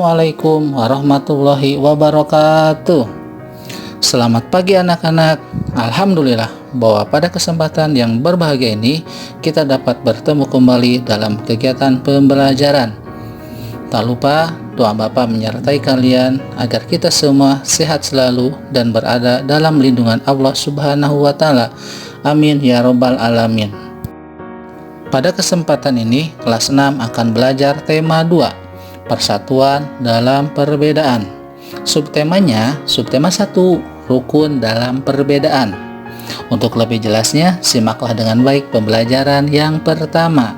Assalamualaikum warahmatullahi wabarakatuh. Selamat pagi anak-anak. Alhamdulillah bahwa pada kesempatan yang berbahagia ini kita dapat bertemu kembali dalam kegiatan pembelajaran. Tak lupa doa Bapa menyertai kalian agar kita semua sehat selalu dan berada dalam lindungan Allah Subhanahu wa Ta'ala. Amin ya Rabbal Alamin. Pada kesempatan ini kelas 6 akan belajar tema 2, Persatuan dalam Perbedaan. Subtema 1, Rukun dalam Perbedaan. Untuk lebih jelasnya, simaklah dengan baik pembelajaran yang pertama.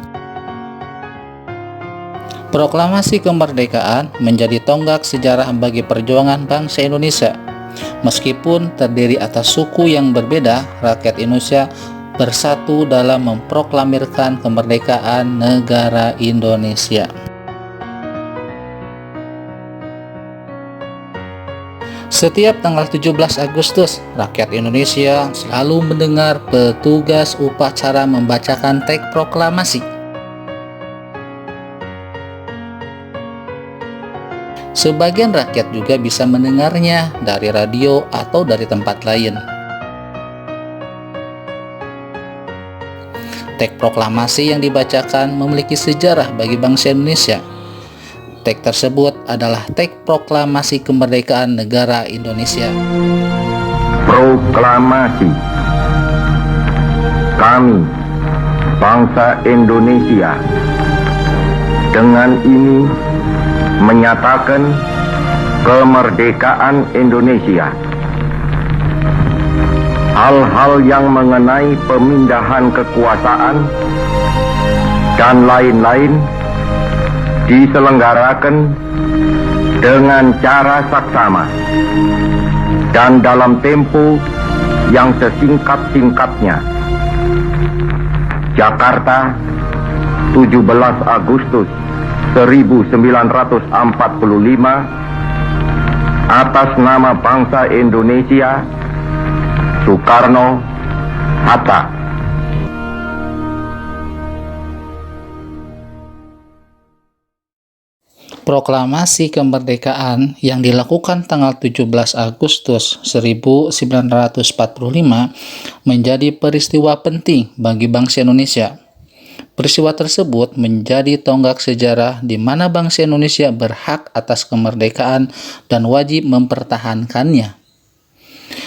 Proklamasi kemerdekaan menjadi tonggak sejarah bagi perjuangan bangsa Indonesia. Meskipun terdiri atas suku yang berbeda, rakyat Indonesia bersatu dalam memproklamirkan kemerdekaan negara Indonesia. Setiap tanggal 17 Agustus, rakyat Indonesia selalu mendengar petugas upacara membacakan teks proklamasi. Sebagian rakyat juga bisa mendengarnya dari radio atau dari tempat lain. Teks proklamasi yang dibacakan memiliki sejarah bagi bangsa Indonesia. Teks tersebut adalah teks proklamasi kemerdekaan negara Indonesia. Proklamasi. Kami, bangsa Indonesia, dengan ini menyatakan kemerdekaan Indonesia. Hal-hal yang mengenai pemindahan kekuasaan dan lain-lain diselenggarakan dengan cara saksama dan dalam tempo yang sesingkat-singkatnya. Jakarta, 17 Agustus 1945, atas nama bangsa Indonesia, Soekarno, Hatta. Proklamasi kemerdekaan yang dilakukan tanggal 17 Agustus 1945 menjadi peristiwa penting bagi bangsa Indonesia. Peristiwa tersebut menjadi tonggak sejarah di mana bangsa Indonesia berhak atas kemerdekaan dan wajib mempertahankannya.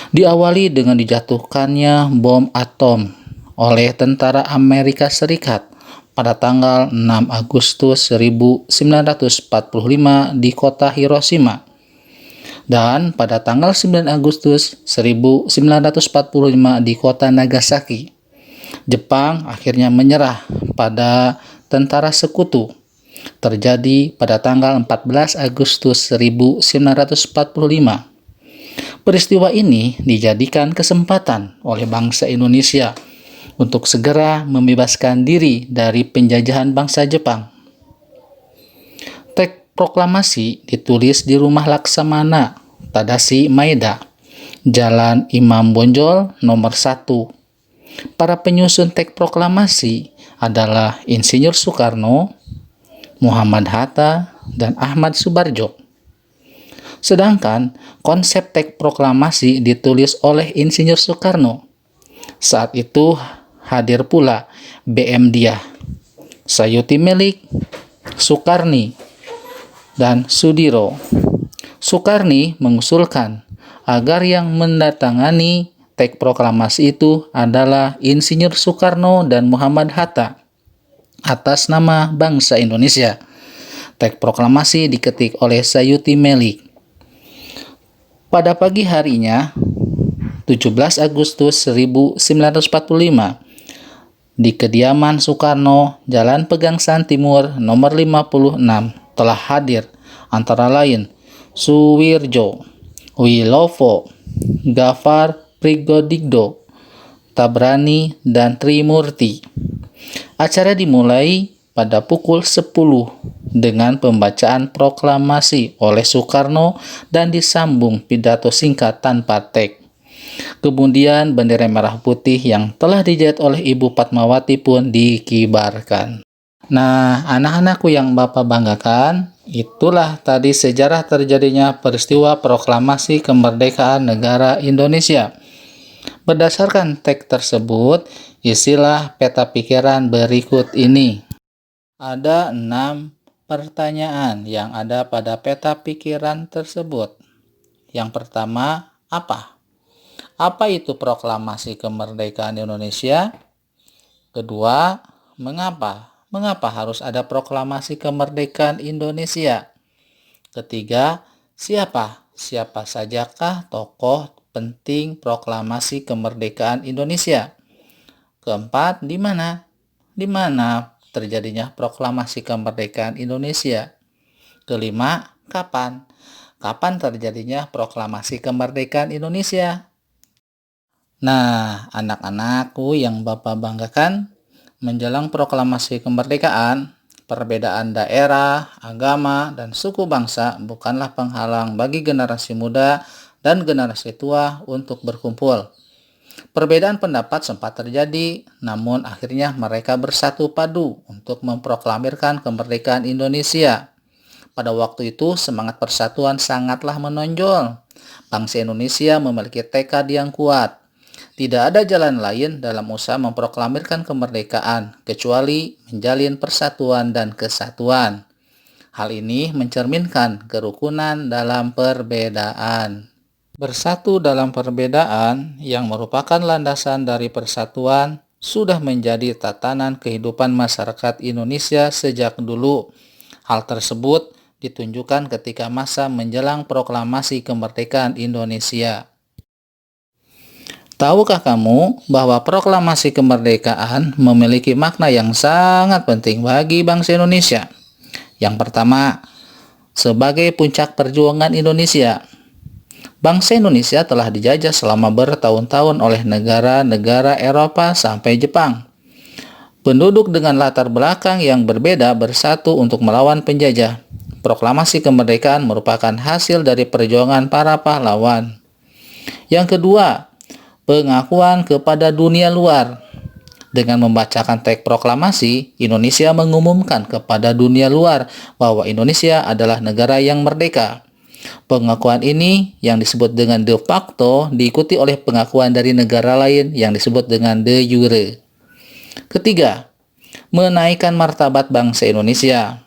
Diawali dengan dijatuhkannya bom atom oleh tentara Amerika Serikat pada tanggal 6 Agustus 1945 di kota Hiroshima. Dan pada tanggal 9 Agustus 1945 di kota Nagasaki. Jepang akhirnya menyerah pada tentara sekutu. Terjadi pada tanggal 14 Agustus 1945. Peristiwa ini dijadikan kesempatan oleh bangsa Indonesia untuk segera membebaskan diri dari penjajahan bangsa Jepang. Teks proklamasi ditulis di Rumah Laksamana Tadashi Maeda, Jalan Imam Bonjol nomor 1. Para penyusun teks proklamasi adalah Insinyur Soekarno, Muhammad Hatta, dan Ahmad Subarjo. Sedangkan konsep teks proklamasi ditulis oleh Insinyur Soekarno. Saat itu hadir pula B.M. Dyah, Sayuti Melik, Soekarni, dan Sudiro. Soekarni mengusulkan agar yang mendatangani teks proklamasi itu adalah Insinyur Soekarno dan Muhammad Hatta atas nama bangsa Indonesia. Teks proklamasi diketik oleh Sayuti Melik. Pada pagi harinya, 17 Agustus 1945, di kediaman Soekarno, Jalan Pegangsaan Timur nomor 56, telah hadir antara lain Suwirjo, Wilovo, Gafar Prigodikdo, Tabrani, dan Trimurti. Acara dimulai pada pukul 10 dengan pembacaan proklamasi oleh Soekarno dan disambung pidato singkat tanpa teks. Kemudian bendera merah putih yang telah dijahit oleh Ibu Fatmawati pun dikibarkan. Nah, anak-anakku yang Bapak banggakan, itulah tadi sejarah terjadinya peristiwa proklamasi kemerdekaan negara Indonesia. Berdasarkan teks tersebut, isilah peta pikiran berikut ini. Ada 6 pertanyaan yang ada pada peta pikiran tersebut. Yang pertama, apa? Apa itu proklamasi kemerdekaan Indonesia? Kedua, mengapa? Mengapa harus ada proklamasi kemerdekaan Indonesia? Ketiga, siapa? Siapa sajakah tokoh penting proklamasi kemerdekaan Indonesia? Keempat, di mana? Di mana terjadinya proklamasi kemerdekaan Indonesia? Kelima, kapan? Kapan terjadinya proklamasi kemerdekaan Indonesia? Nah, anak-anakku yang Bapak banggakan, menjelang proklamasi kemerdekaan, perbedaan daerah, agama, dan suku bangsa bukanlah penghalang bagi generasi muda dan generasi tua untuk berkumpul. Perbedaan pendapat sempat terjadi, namun akhirnya mereka bersatu padu untuk memproklamirkan kemerdekaan Indonesia. Pada waktu itu, semangat persatuan sangatlah menonjol. Bangsa Indonesia memiliki tekad yang kuat. Tidak ada jalan lain dalam usaha memproklamirkan kemerdekaan, kecuali menjalin persatuan dan kesatuan. Hal ini mencerminkan kerukunan dalam perbedaan. Bersatu dalam perbedaan yang merupakan landasan dari persatuan sudah menjadi tatanan kehidupan masyarakat Indonesia sejak dulu. Hal tersebut ditunjukkan ketika masa menjelang proklamasi kemerdekaan Indonesia. Tahukah kamu bahwa proklamasi kemerdekaan memiliki makna yang sangat penting bagi bangsa Indonesia? Yang pertama, sebagai puncak perjuangan Indonesia. Bangsa Indonesia telah dijajah selama bertahun-tahun oleh negara-negara Eropa sampai Jepang. Penduduk dengan latar belakang yang berbeda bersatu untuk melawan penjajah. Proklamasi kemerdekaan merupakan hasil dari perjuangan para pahlawan. Yang kedua, pengakuan kepada dunia luar. Dengan membacakan teks proklamasi, Indonesia mengumumkan kepada dunia luar bahwa Indonesia adalah negara yang merdeka. Pengakuan ini yang disebut dengan de facto diikuti oleh pengakuan dari negara lain yang disebut dengan de jure. Ketiga, menaikkan martabat bangsa Indonesia.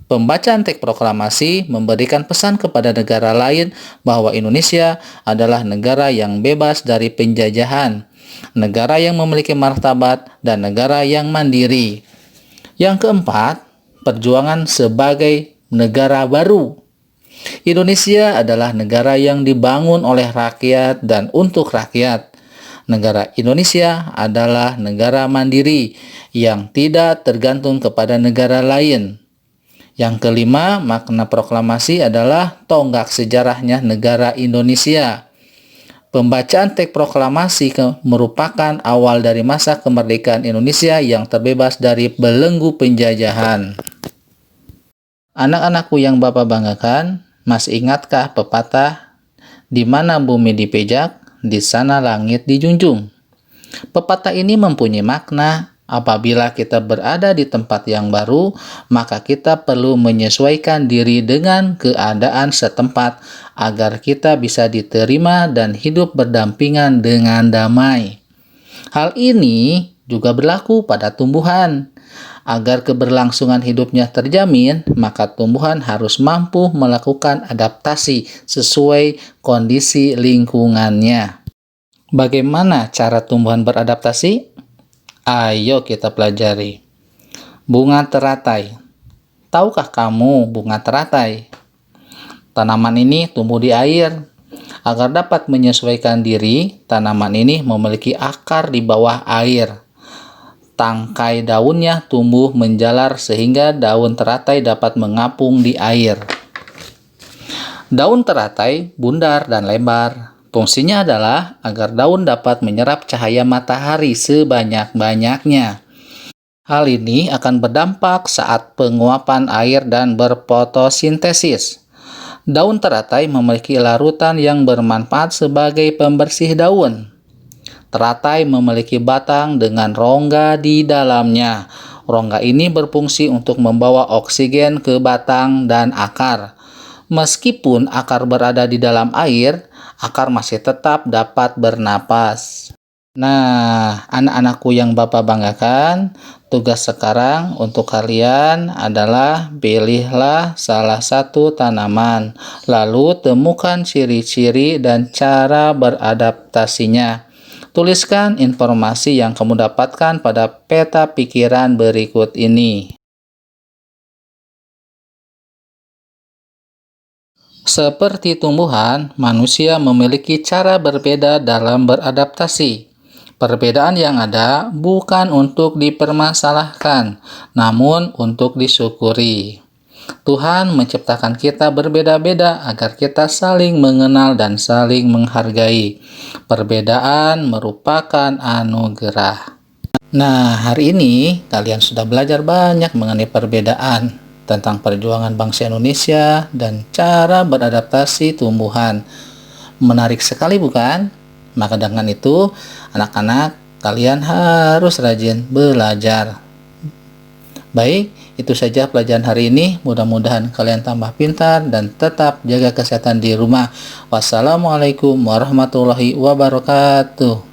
Pembacaan teks proklamasi memberikan pesan kepada negara lain bahwa Indonesia adalah negara yang bebas dari penjajahan, negara yang memiliki martabat, dan negara yang mandiri. Yang keempat, perjuangan sebagai negara baru. Indonesia adalah negara yang dibangun oleh rakyat dan untuk rakyat. Negara Indonesia adalah negara mandiri yang tidak tergantung kepada negara lain. Yang kelima, makna proklamasi adalah tonggak sejarahnya negara Indonesia. Pembacaan teks proklamasi merupakan awal dari masa kemerdekaan Indonesia yang terbebas dari belenggu penjajahan. Anak-anakku yang Bapak banggakan, masih ingatkah pepatah, di mana bumi dipijak, di sana langit dijunjung? Pepatah ini mempunyai makna. Apabila kita berada di tempat yang baru, maka kita perlu menyesuaikan diri dengan keadaan setempat agar kita bisa diterima dan hidup berdampingan dengan damai. Hal ini juga berlaku pada tumbuhan. Agar keberlangsungan hidupnya terjamin, maka tumbuhan harus mampu melakukan adaptasi sesuai kondisi lingkungannya. Bagaimana cara tumbuhan beradaptasi? Ayo kita pelajari. Bunga teratai. Tahukah kamu bunga teratai? Tanaman ini tumbuh di air. Agar dapat menyesuaikan diri, tanaman ini memiliki akar di bawah air. Tangkai daunnya tumbuh menjalar sehingga daun teratai dapat mengapung di air. Daun teratai bundar dan lebar. Fungsinya adalah agar daun dapat menyerap cahaya matahari sebanyak-banyaknya. Hal ini akan berdampak saat penguapan air dan berfotosintesis. Daun teratai memiliki larutan yang bermanfaat sebagai pembersih daun. Teratai memiliki batang dengan rongga di dalamnya. Rongga ini berfungsi untuk membawa oksigen ke batang dan akar. Meskipun akar berada di dalam air, akar masih tetap dapat bernapas. Nah, anak-anakku yang Bapak banggakan, tugas sekarang untuk kalian adalah pilihlah salah satu tanaman, lalu temukan ciri-ciri dan cara beradaptasinya. Tuliskan informasi yang kamu dapatkan pada peta pikiran berikut ini. Seperti tumbuhan, manusia memiliki cara berbeda dalam beradaptasi. Perbedaan yang ada bukan untuk dipermasalahkan, namun untuk disyukuri. Tuhan menciptakan kita berbeda-beda agar kita saling mengenal dan saling menghargai. Perbedaan merupakan anugerah. Nah, hari ini kalian sudah belajar banyak mengenai perbedaan tentang perjuangan bangsa Indonesia dan cara beradaptasi tumbuhan. Menarik sekali bukan? Maka dengan itu, anak-anak, kalian harus rajin belajar. Baik, itu saja pelajaran hari ini. Mudah-mudahan kalian tambah pintar dan tetap jaga kesehatan di rumah. Wassalamualaikum warahmatullahi wabarakatuh.